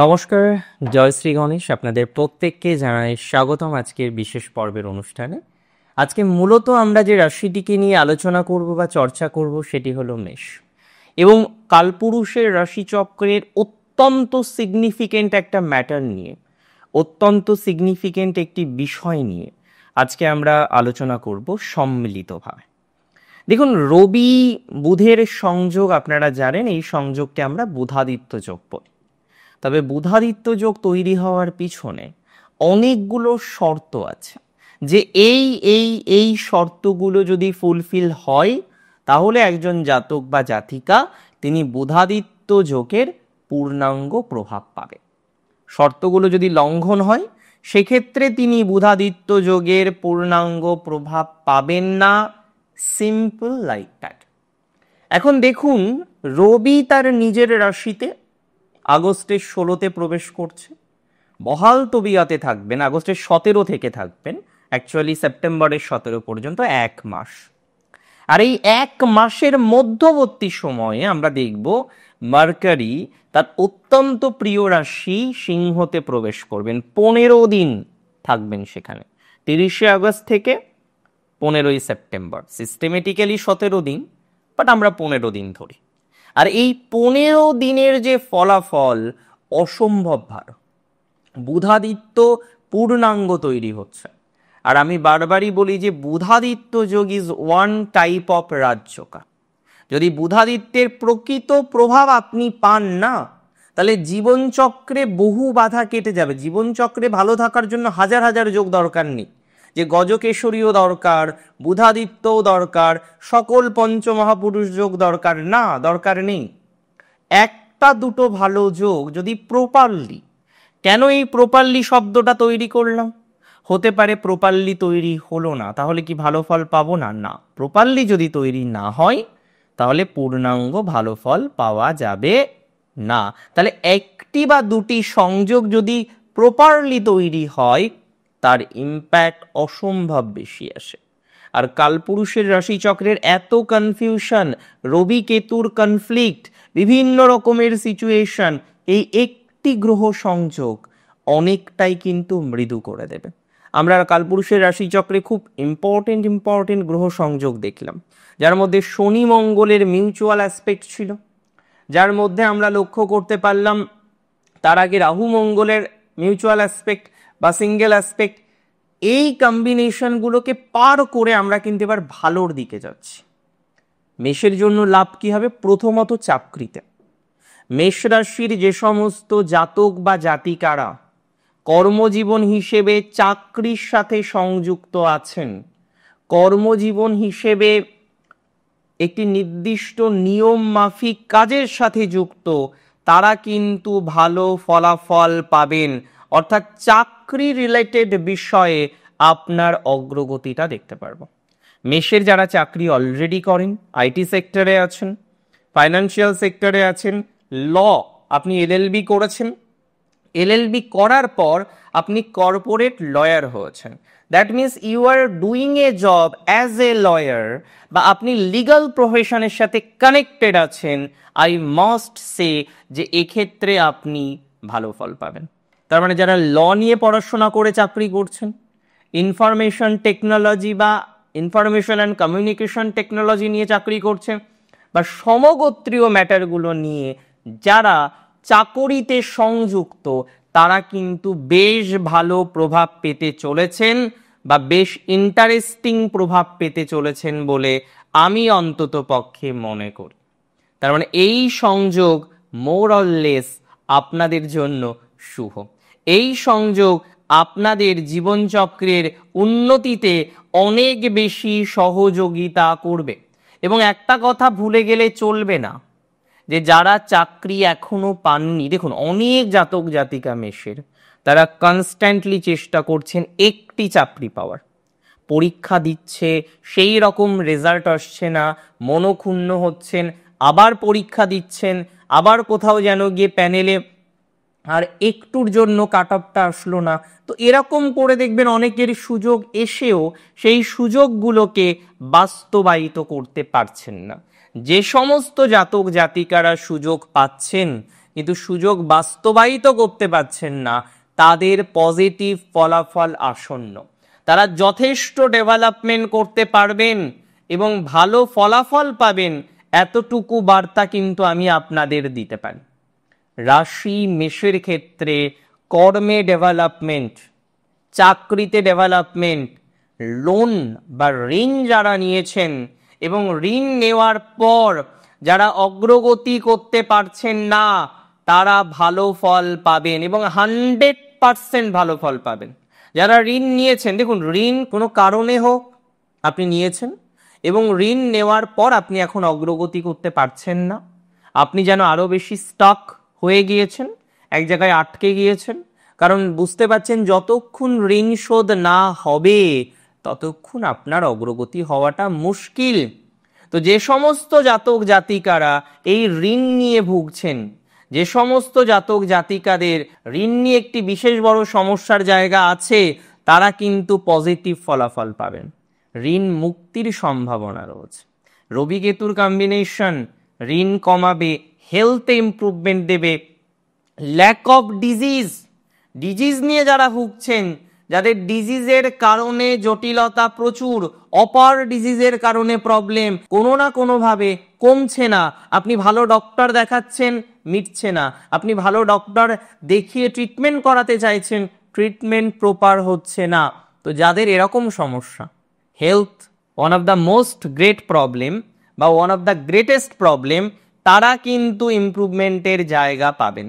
নমস্কার, জয় শ্রী গণেশ। আপনাদের প্রত্যেককে জানাই স্বাগতম আজকের বিশেষ পর্বের অনুষ্ঠানে। আজকে মূলত আমরা যে রাশিটিকে নিয়ে আলোচনা করব বা চর্চা করব সেটি হলো মেষ, এবং কালপুরুষের রাশিচক্রের অত্যন্ত সিগনিফিকেন্ট একটা ম্যাটার নিয়ে, অত্যন্ত সিগনিফিকেন্ট একটি বিষয় নিয়ে আজকে আমরা আলোচনা করব সম্মিলিতভাবে। দেখুন, রবি বুধের সংযোগ আপনারা জানেন, এই সংযোগকে আমরা বুধাদিত্য যোগ বলি। তবে বুধাদিত্য যোগ তৈরি হওয়ার পিছনে অনেকগুলো শর্ত আছে, যে এই শর্তগুলো যদি ফুলফিল হয় তাহলে একজন জাতক বা জাতিকা তিনি বুধাদিত্য যোগের পূর্ণাঙ্গ প্রভাব পাবে। শর্তগুলো যদি লঙ্ঘন হয় সেক্ষেত্রে তিনি বুধাদিত্য যোগের পূর্ণাঙ্গ প্রভাব পাবেন না। Simple like that. এখন দেখুন, রবি তার নিজের রাশিতে আগস্টের 16-তে প্রবেশ করছে, বহাল তবিয়াতে থাকবেন, আগস্টের 17 থেকে থাকবেন, অ্যাকচুয়ালি সেপ্টেম্বরের 17 পর্যন্ত 1 মাস। আর এই 1 মাসের মধ্যবর্তী সময়ে আমরা দেখব মার্কারি তার অত্যন্ত প্রিয় রাশি সিংহতে প্রবেশ করবেন, 15 দিন থাকবেন সেখানে, 30শে আগস্ট থেকে 15ই সেপ্টেম্বর। সিস্টেমেটিক্যালি 17 দিন, বাট আমরা 15 দিন ধরি। আর এই 15 দিনের যে ফলাফল অসম্ভব ভালো, বুধাদিত্য পূর্ণাঙ্গ তৈরি হচ্ছে। আর আমি বারবারই বলি যে বুধাদিত্য যোগ ইজ ওয়ান টাইপ অফ রাজযোগা। যদি বুধাদিত্যের প্রকৃত প্রভাব আপনি পান না, তাহলে জীবনচক্রে বহু বাধা কেটে যাবে। জীবনচক্রে ভালো থাকার জন্য হাজার হাজার যোগ দরকার নেই, যে গজকেশরীও দরকার, বুধাদিত্যও দরকার, সকল পঞ্চমহাপুরুষ যোগ দরকার না, দরকার নেই। একটা দুটো ভালো যোগ যদি প্রপারলি, কেন এই প্রপারলি শব্দটা তৈরি করলাম? হতে পারে প্রপারলি তৈরি হলো না, তাহলে কি ভালো ফল পাবো না? না, প্রপারলি যদি তৈরি না হয় তাহলে পূর্ণাঙ্গ ভালো ফল পাওয়া যাবে না। তাহলে একটি বা দুটি সংযোগ যদি প্রপারলি তৈরি হয় তার ইম্প্যাক্ট অসম্ভব বেশি আসে। আর কালপুরুষের রাশিচক্রের এত কনফিউশন, রবি কেতুর কনফ্লিক্ট, বিভিন্ন রকমের সিচুয়েশন, এই একটি গ্রহ সংযোগ অনেকটাই কিন্তু মৃদু করে দেবে। আমরা কালপুরুষের রাশিচক্রে খুব ইম্পর্টেন্ট গ্রহ সংযোগ দেখলাম, যার মধ্যে শনি মঙ্গলের মিউচুয়াল অ্যাসপেক্ট ছিল, যার মধ্যে আমরা লক্ষ্য করতে পারলাম তার আগে রাহু মঙ্গলের মিউচুয়াল অ্যাসপেক্ট বা সিঙ্গেল অ্যাসপেক্ট। এই কম্বিনেশনগুলোকে পার করে আমরা কিন্তু এবার ভালোর দিকে যাচ্ছি। মেষের জন্য লাভ কি হবে? প্রথমত চাকরিতে। মেষ রাশির যে সমস্ত জাতক বা জাতিকারা কর্মজীবন হিসেবে চাকরির সাথে সংযুক্ত আছেন, কর্মজীবন হিসেবে একটি নির্দিষ্ট নিয়ম মাফিক কাজের সাথে যুক্ত, তারা কিন্তু ভালো ফলাফল পাবেন। অর্থাৎ চাকরি রিলেটেড বিষয়ে আপনার অগ্রগতিটা দেখতে পারবো। মেষের যারা চাকরি অলরেডি করেন, আইটি সেক্টরে আছেন, ফাইন্যান্সিয়াল সেক্টরে আছেন, ল, আপনি এলএলবি করেছেন, এলএলবি করার পর আপনি কর্পোরেট লয়ার হয়েছেন, that means you are doing a job as a lawyer, বা আপনি লিগাল প্রফেশনের সাথে কানেক্টেড আছেন, আই মাস্ট সে যে এক্ষেত্রে আপনি ভালো ফল পাবেন। তার মানে যারা ল নিয়ে পড়াশোনা করে চাকরি করছেন, ইনফরমেশন টেকনোলজি বা ইনফরমেশন অ্যান্ড কমিউনিকেশন টেকনোলজি নিয়ে চাকরি করছেন, বা সমগোত্রীয় ম্যাটারগুলো নিয়ে যারা চাকরিতে সংযুক্ত, তারা কিন্তু বেশ ভালো প্রভাব পেতে চলেছেন বা বেশ ইন্টারেস্টিং প্রভাব পেতে চলেছেন বলে আমি অন্তত পক্ষে মনে করি। তার মানে এই সংযোগ মোর অর লেস আপনাদের জন্য শুভ। এই সংযোগ আপনাদের জীবনচক্রের উন্নতিতে অনেক বেশি সহযোগিতা করবে। এবং একটা কথা ভুলে গেলে চলবে না, যে যারা চাকরি এখনো পাননি, দেখুন অনেক জাতক জাতিকা মেষের, তারা কনস্ট্যান্টলি চেষ্টা করছেন একটি চাকরি পাওয়ার, পরীক্ষা দিচ্ছে, সেই রকম রেজাল্ট আসছে না, মনক্ষুণ্ণ হচ্ছেন, আবার পরীক্ষা দিচ্ছেন, আবার কোথাও যেন গিয়ে প্যানেলে আর একটুর জন্য কাট অফটা আসলো না। তো এরকম করে দেখবেন অনেকের সুযোগ এসেও সেই সুযোগগুলোকে বাস্তবায়িত করতে পারছেন না। যে সমস্ত জাতক জাতিকারা সুযোগ পাচ্ছেন, কিন্তু সুযোগ বাস্তবায়িত করতে পারছেন না, তাদের পজিটিভ ফলাফল আসন্ন। তারা যথেষ্ট ডেভেলপমেন্ট করতে পারবেন এবং ভালো ফলাফল পাবেন, এতটুকু বার্তা কিন্তু আমি আপনাদের দিতে পারি। রাশি মেষের ক্ষেত্রে কর্মে ডেভেলপমেন্ট, চাকরিতে ডেভেলপমেন্ট, লোন বা ঋণ যারা নিয়েছেন এবং ঋণ নেওয়ার পর যারা অগ্রগতি করতে পারছেন না, তারা ভালো ফল পাবেন এবং 100% ভালো ফল পাবেন। যারা ঋণ নিয়েছেন, দেখুন ঋণ কোনো কারণে হোক আপনি নিয়েছেন এবং ঋণ নেওয়ার পর আপনি এখন অগ্রগতি করতে পারছেন না, আপনি যেন আরো বেশি স্টাক হয়ে গিয়েছেন, এক জায়গায় আটকে গিয়েছেন, কারণ বুঝতে পারছেন যতক্ষণ ঋণ শোধ না হবে ততক্ষণ আপনার অগ্রগতি হওয়াটা মুশকিল। তো যে সমস্ত জাতক জাতিকারা এই ঋণ নিয়ে ভুগছেন, যে সমস্ত জাতক জাতিকাদের ঋণ নিয়ে একটি বিশেষ বড় সমস্যার জায়গা আছে, তারা কিন্তু পজিটিভ ফলাফল পাবেন। ঋণ মুক্তির সম্ভাবনা রয়েছে। রবি কেতুর কম্বিনেশন ঋণ কমাবে, হেলথে ইমপ্রুভমেন্ট দেবে, ল্যাক অফ ডিজিজ নিয়ে যারা ভুগছেন, যাদের ডিজিজের কারণে জটিলতা প্রচুর, অপার ডিজিজের কারণে প্রবলেম কোনো না কোনোভাবে কমছে না, আপনি ভালো ডক্টর দেখাচ্ছেন মিটছে না, আপনি ভালো ডক্টর দেখিয়ে ট্রিটমেন্ট করাতে চাইছেন, ট্রিটমেন্ট প্রপার হচ্ছে না। তো যাদের এরকম সমস্যা, health one of the most great problem বা one of the greatest problem, তারা কিন্তু ইমপ্রুভমেন্টের জায়গা পাবেন,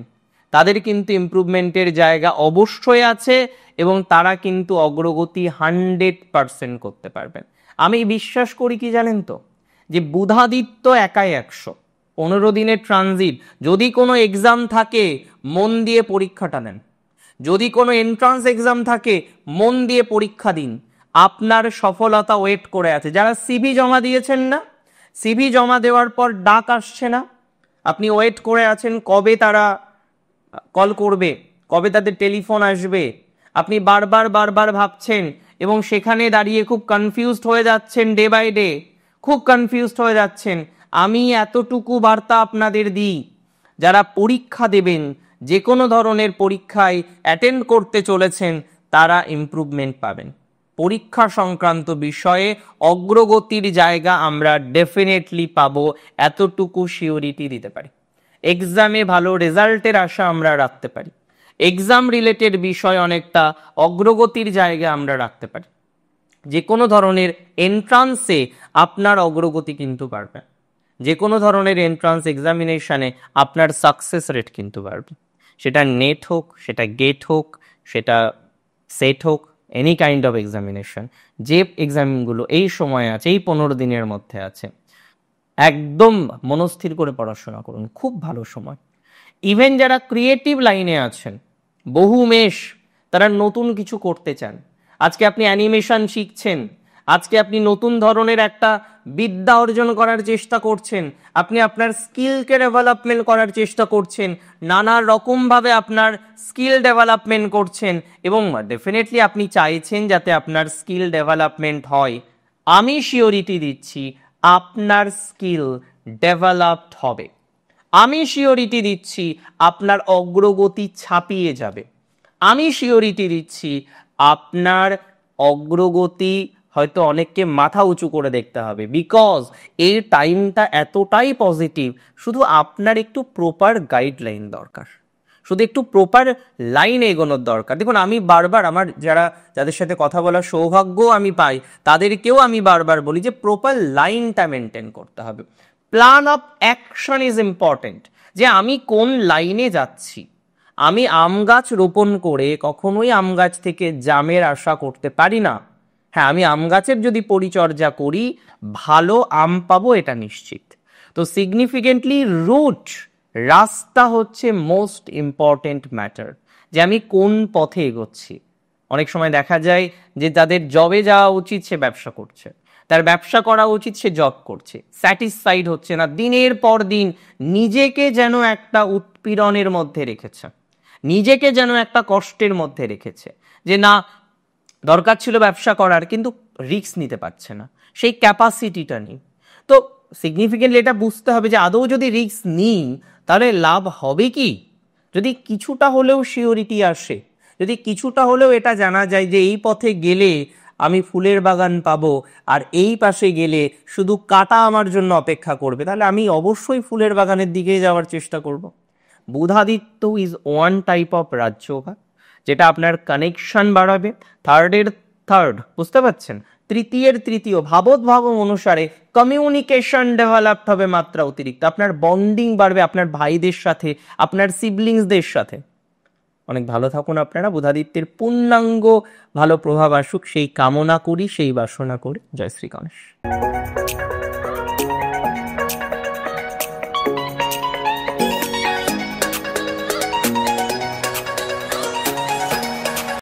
তাদের কিন্তু ইমপ্রুভমেন্টের জায়গা অবশ্যই আছে এবং তারা কিন্তু অগ্রগতি 100% করতে পারবেন। আমি বিশ্বাস করি কি জানেন তো, যে বুধাদিত্য একাই 100, 15 দিনের ট্রানজিট। যদি কোনো এক্সাম থাকে মন দিয়ে পরীক্ষাটা নেন, যদি কোনো এন্ট্রান্স এক্সাম থাকে মন দিয়ে পরীক্ষা দিন, আপনার সফলতা ওয়েট করে আছে। যারা সিভি জমা দিয়েছেন না, সিভি জমা দেওয়ার পর ডাক আসছে না, আপনি ওয়েট করে আছেন কবে তারা কল করবে, কবে তাদের টেলিফোন আসবে, আপনি বারবার ভাবছেন এবং সেখানে দাঁড়িয়ে খুব কনফিউজড হয়ে যাচ্ছেন, ডে বাই ডে খুব কনফিউজড হয়ে যাচ্ছেন। আমি এতটুকু বার্তা আপনাদের দিই, যারা পরীক্ষা দেবেন, যে কোনো ধরনের পরীক্ষায় অ্যাটেন্ড করতে চলেছেন, তারা ইমপ্রুভমেন্ট পাবেন। পরীক্ষা সংক্রান্ত বিষয়ে অগ্রগতির জায়গা আমরা ডেফিনেটলি পাবো, এতটুকু সিওরিটি দিতে পারি। এক্সামে ভালো রেজাল্টের আশা আমরা রাখতে পারি, এক্সাম রিলেটেড বিষয় অনেকটা অগ্রগতির জায়গা আমরা রাখতে পারি। যে কোনো ধরনের এন্ট্রান্সে আপনার অগ্রগতি কিন্তু বাড়বে, যে কোনো ধরনের এন্ট্রান্স এক্সামিনেশনে আপনার সাকসেস রেট কিন্তু বাড়বে, সেটা নেট হোক, সেটা গেট হোক, সেটা সেট হোক, এনি কাইন্ড অফ এক্সামিনেশন। যে এক্সামগুলো এই সময় আছে, এই 15 দিনের মধ্যে আছে, একদম মনস্থির করে পড়াশোনা করুন, খুব ভালো সময়। ইভেন যারা ক্রিয়েটিভ লাইনে আছেন, বহু মেষ, তারা নতুন কিছু করতে চান, আজকে আপনি অ্যানিমেশন শিখছেন, আজকে আপনি নতুন ধরনের একটা বিদ্যা অর্জন করার চেষ্টা করছেন, আপনি আপনার স্কিলকে ডেভেলপমেন্ট করার চেষ্টা করছেন, নানা রকমভাবে আপনার স্কিল ডেভেলপমেন্ট করছেন এবং ডেফিনেটলি আপনি চাইছেন যাতে আপনার স্কিল ডেভেলপমেন্ট হয়। আমি সিওরিটি দিচ্ছি আপনার স্কিল ডেভেলপড হবে, আমি সিওরিটি দিচ্ছি আপনার অগ্রগতি ছাপিয়ে যাবে, আমি সিওরিটি দিচ্ছি আপনার অগ্রগতি হয়তো অনেককে মাথা উঁচু করে দেখতে হবে, বিকজ এই টাইমটা এতটাই পজিটিভ। শুধু আপনার একটু প্রপার গাইডলাইন দরকার, শুধু একটু প্রপার লাইন এগোনোর দরকার। দেখুন আমি বারবার আমার যাদের সাথে কথা বলার সৌভাগ্য আমি পাই, তাদেরকেও আমি বারবার বলি যে প্রপার লাইনটা মেনটেন করতে হবে। Plan of action is important, যে আমি কোন লাইনে যাচ্ছি। আমি আম গাছ রোপণ করে কখনোই আম গাছ থেকে জামের আশা করতে পারি না। হ্যাঁ, আমি আম গাছের যদি পরিচর্যা করি ভালো আম পাবো, এটা নিশ্চিত। তো সিগনিফিকেন্টলি রুট, রাস্তা হচ্ছে মোস্ট ইম্পর্টেন্ট ম্যাটার, যে আমি কোন পথে এগোচ্ছি। অনেক সময় দেখা যায় যে তাদের জবে যাওয়া উচিত সে ব্যবসা করছে, তার ব্যবসা করা উচিত সে জব করছে, স্যাটিসফাইড হচ্ছে না, দিনের পর দিন নিজেকে যেন একটা উৎপীড়নের মধ্যে রেখেছে, নিজেকে যেন একটা কষ্টের মধ্যে রেখেছে, যে না দরকার ছিল ব্যবসা করার কিন্তু রিস্ক নিতে পারছে না, সেই ক্যাপাসিটিটা নেই। তো সিগনিফিকেন্টলি এটা বুঝতে হবে যে আদৌ যদি রিস্ক নিই তাহলে লাভ হবে কি? যদি কিছুটা হলেও সিওরিটি আসে, যদি কিছুটা হলেও এটা জানা যায় যে এই পথে গেলে আমি ফুলের বাগান পাবো, আর এই পাশে গেলে শুধু কাটা আমার জন্য অপেক্ষা করবে, তাহলে আমি অবশ্যই ফুলের বাগানের দিকে যাওয়ার চেষ্টা করব। Budhaditya is one type of Rajyoga, যেটা আপনার কানেকশন বাড়াবে। থার্ডের থার্ড, বুঝতে পারছেন? তৃতীয়ের তৃতীয়, ভাবোদ্ভাব অনুসারে কমিউনিকেশন ডেভেলপড হবে মাত্রা অতিরিক্ত, আপনার বন্ডিং বাড়বে আপনার ভাইদের সাথে, আপনার সিবলিংসদের সাথে। অনেক ভালো থাকুন আপনারা, বুধাদিত্যের পূর্ণাঙ্গ ভালো প্রভাব আসুক সেই কামনা করি, সেই বাসনা করি। জয় শ্রী গণেশ।